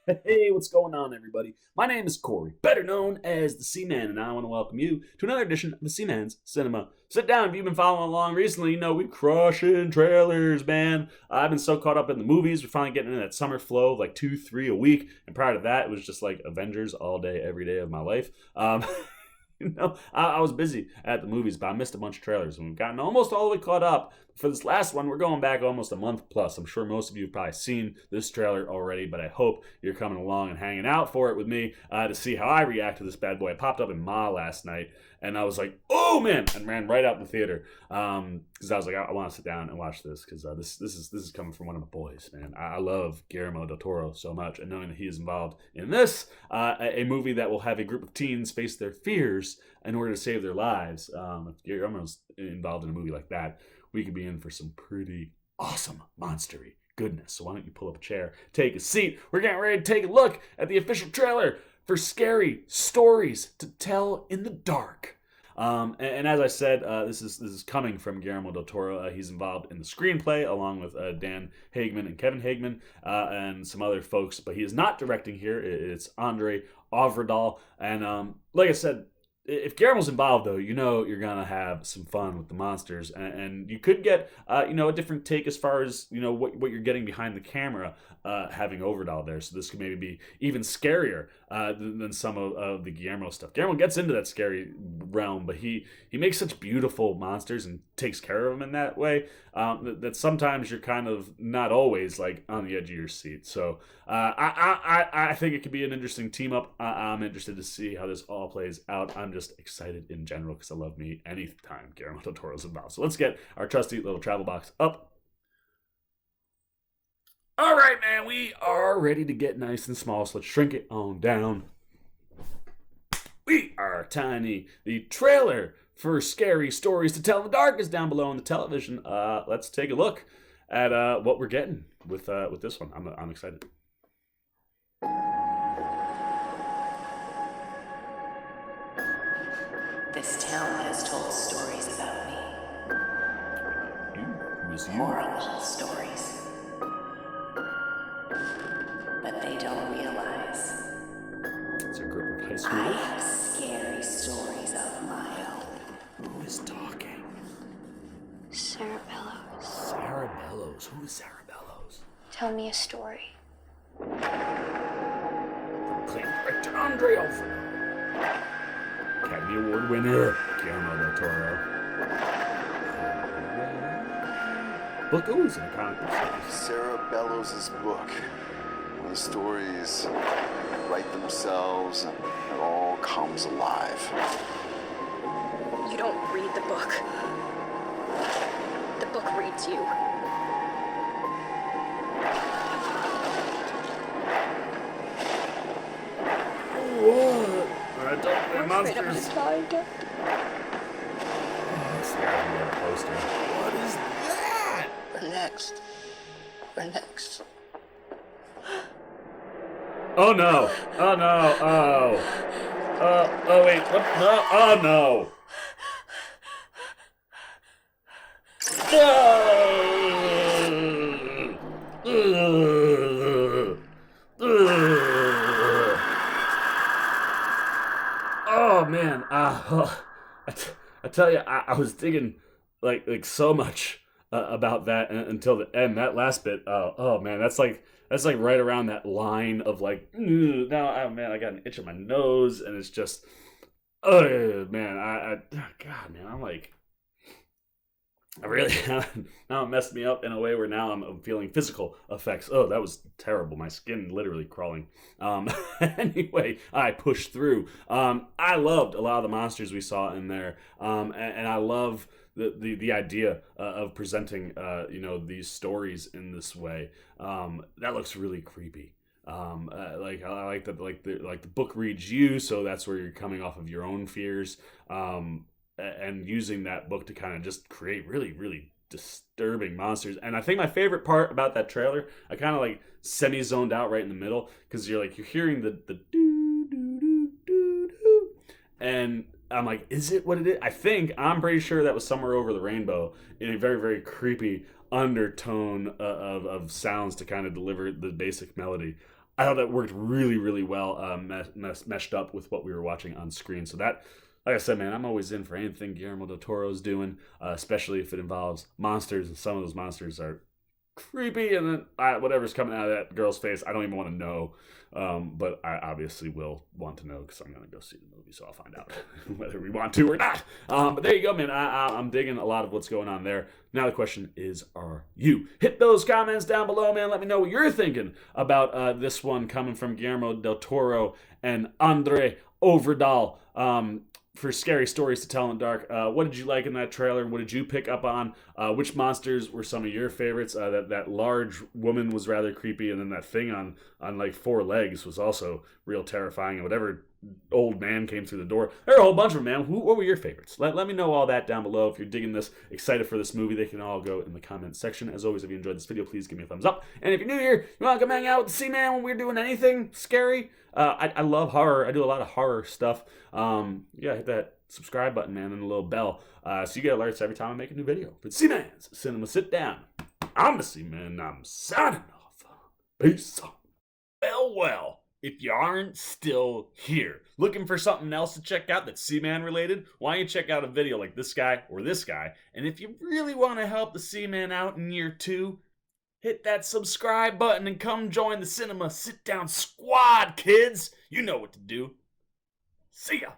Hey, what's going on, everybody? My name is Corey, better known as the Seaman, and I want to welcome you to another edition of the Seaman's Cinema. Sit down if you've been following along recently. You know, we crushing trailers, man. I've been so caught up in the movies. We're finally getting into that summer flow of like 2, 3 a week. And prior to that, it was just like Avengers all day, every day of my life. I was busy at the movies, but I missed a bunch of trailers, and we've gotten almost all the way caught up. For this last one, we're going back almost a month plus. I'm sure most of you have probably seen this trailer already, but I hope you're coming along and hanging out for it with me to see how I react to this bad boy. It popped up in Ma last night, and I was like, oh man, and ran right out in the theater because I was like, I want to sit down and watch this because this is coming from one of my boys, man. I love Guillermo del Torro so much, and knowing that he is involved in this, a movie that will have a group of teens face their fears in order to save their lives. If Guillermo's involved in a movie like that, we could be in for some pretty awesome monstery goodness. So why don't you pull up a chair, take a seat. We're getting ready to take a look at the official trailer for Scary Stories to Tell in the Dark. And as I said, this is coming from Guillermo del Toro. He's involved in the screenplay along with Dan Hagman and Kevin Hagman and some other folks, but he is not directing here. It's Andre Ovredal. And like I said, if Guillermo's involved, though, you know you're gonna have some fun with the monsters, and you could get a different take as far as what you're getting behind the camera, having Overdahl there. So this could maybe be even scarier than some of the Guillermo stuff. Guillermo gets into that scary realm, but he makes such beautiful monsters and takes care of them in that way that sometimes you're kind of not always like on the edge of your seat. So I think it could be an interesting team up. I'm interested to see how this all plays out. I'm just excited in general because I love me anytime Guillermo del Toro's involved. So let's get our trusty little travel box up. All right, man, we are ready to get nice and small, so let's shrink it on down. We are tiny. The trailer for Scary Stories to Tell in the Dark is down below on the television. Let's take a look at what we're getting with this one. I'm excited. This town has told stories about me. Who is you? Horrible stories. But they don't realize It's a group of high I schoolers. have scary stories of my own. Who is talking? Sarah Bellows. Sarah Bellows. Who is Sarah Bellows? Tell me a story. Acclaimed director Andre Alfredo. Academy Award winner Guillermo del Toro. Book is in a comic book series. Sarah Bellows' book. When the stories write themselves and it all comes alive. You don't read the book. The book reads you. What? I don't know. I'm afraid I'm Monsters. gonna die. That's the idea of the poster. What is that? We're next. We're next. Oh no. Oh no. Oh. Oh wait. What? No. Oh no. Oh man, I tell you, I was digging like so much about that until the end. That last bit, oh man, that's like right around that line of like, now, oh man, I got an itch on my nose, and it's just, oh man, God, man, I'm like. I really now it messed me up in a way where now I'm feeling physical effects. Oh, that was terrible. My skin literally crawling. Anyway, I pushed through. I loved a lot of the monsters we saw in there, and I love the idea of presenting these stories in this way. That looks really creepy. Like I like that, like the book reads you, so that's where you're coming off of your own fears. And using that book to kind of just create really, really disturbing monsters. And I think my favorite part about that trailer, I kind of like semi-zoned out right in the middle because you're hearing the doo doo doo doo doo, and I'm like, is it what it is? I'm pretty sure that was Somewhere Over the Rainbow in a very, very creepy undertone of sounds to kind of deliver the basic melody. I thought that worked really, really well, meshed up with what we were watching on screen. So that, like I said, man, I'm always in for anything Guillermo del Toro's doing, especially if it involves monsters. And some of those monsters are creepy, and then whatever's coming out of that girl's face, I don't even want to know. But I obviously will want to know because I'm going to go see the movie, so I'll find out whether we want to or not. But there you go, man. I'm digging a lot of what's going on there. Now the question is, are you? Hit those comments down below, man. Let me know what you're thinking about this one coming from Guillermo del Toro and Andre Overdahl. For Scary Stories to Tell in the Dark. What did you like in that trailer? What did you pick up on? Which monsters were some of your favorites? That large woman was rather creepy, and then that thing on like 4 legs was also real terrifying. And whatever old man came through the door, there are a whole bunch of them, man. What were your favorites? Let me know all that down below. If you're digging this, excited for this movie, they can all go in the comments section. As always, if you enjoyed this video, please give me a thumbs up. And if you're new here, you want to come hang out with the C-Man when we're doing anything scary, I love horror. I do a lot of horror stuff. Yeah, hit that subscribe button, man, and the little bell, so you get alerts every time I make a new video. But C-Man's Cinema Sit Down. I'm the C-Man, and I'm signing off. Peace. Well. If you aren't still here, looking for something else to check out that's C-Man related, why don't you check out a video like this guy or this guy? And if you really want to help the C-Man out in year 2, hit that subscribe button and come join the Cinema Sit Down squad, kids. You know what to do. See ya.